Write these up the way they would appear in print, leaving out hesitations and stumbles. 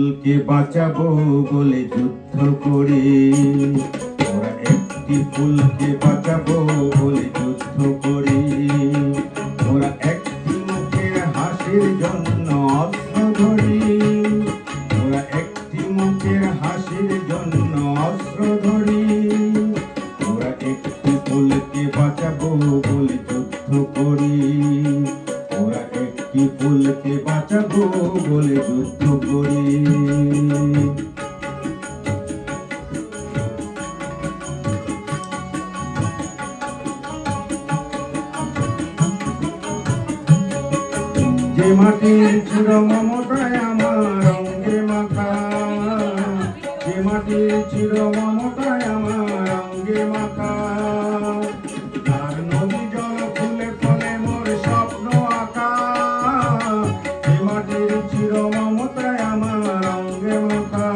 ফুলকে বাঁচাবো বলে যুদ্ধ করে, ওরা একটি ফুলকে বাঁচাবো বলে যুদ্ধ করে, ওরা একটি মুখের হাসির জন্য অস্ত্র ধরে, ওরা একটি মুখের হাসির জন্য অস্ত্র ধরে, ওরা একটি ফুলকে বাঁচাবো বলে যুদ্ধ করে, ওরা একটি ফুলকে বাঁচাবো বলে যুদ্ধ করে। যে মাটির চির মমতায় আমার অঙ্গে মাখা, যে মাটির চির মমতায় আমার অঙ্গে মাখা, তার নদী জল ফুলে ফলে মোর স্বপ্ন আঁকা, যে মাটির চির মমতায় আমার অঙ্গে মাখা,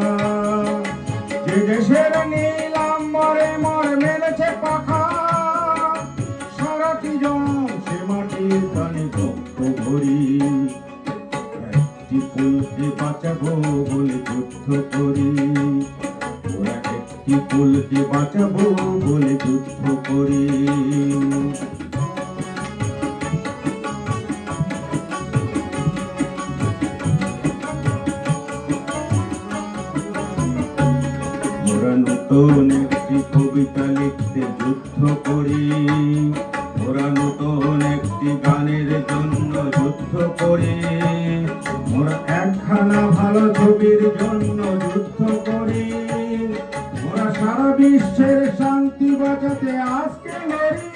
যে দেশের নীল আম্বরে মোর মেলেছে পাখা, সারাটি জন সে মাটির প্রাণী ভক্ত ভরি, একটি ফুলকে বাঁচাবো বলে যুদ্ধ করি, ওরা একটি ফুলকে বাঁচাবো বলে যুদ্ধ করি। ওরা নতুন একটি কবিতা লিখতে যুদ্ধ করি, ওরা নতুন একটি গানের জন্য যুদ্ধ করি, ওরা একখানা ভালো ছবির জন্য যুদ্ধ করি, ওরা সারা বিশ্বের শান্তি বাঁচাতে আজকে মরি,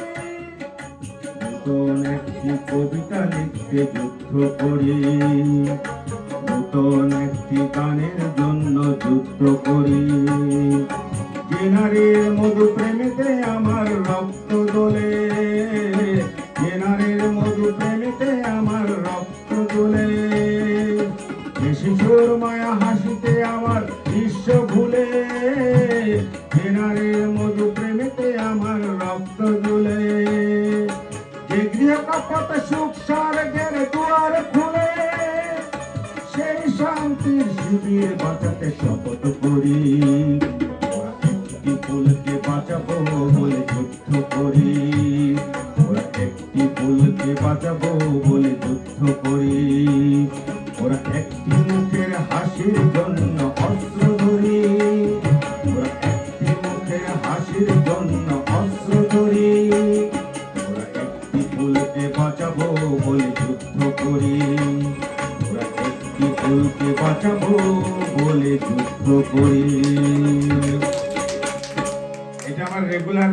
নতুন একটি কবিতা লিখতে যুদ্ধ করি, নতুন একটি গানের জন্য যুদ্ধ করি। যে নারীর মধু প্রেমেতে আমার রক্ত দোলে, যে নারীর মধু প্রেমেতে আমার রক্ত দোলে, যে শিশুর মায়া হাসিতে আমার বিশ্ব ভুলে, যে নারীর মধু প্রেমেতে আমার রক্ত দোলে, যে গৃহ কাপড় সুখ স্বর্গের দুয়ার খুলে, সেই শান্তির শিবির বাঁচাতে শপথ করি, ওরা একটি ফুলকে বাঁচাবো বলে যুদ্ধ করি, ওরা একটি ফুলকে বাঁচাবো বলে যুদ্ধ করি, ওরা একটি মুখের হাসির জন্য অস্ত্র ধরি, ওরা একটি মুখের হাসির জন্য অস্ত্র ধরি, ওরা একটি ফুলকে বাঁচাবো বলে যুদ্ধ করি, ওরা একটি ফুলকে বাঁচাবো বলে যুদ্ধ করি। এটা আমার রেগুলার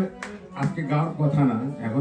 আজকে গাওয়ার কথা না। এখন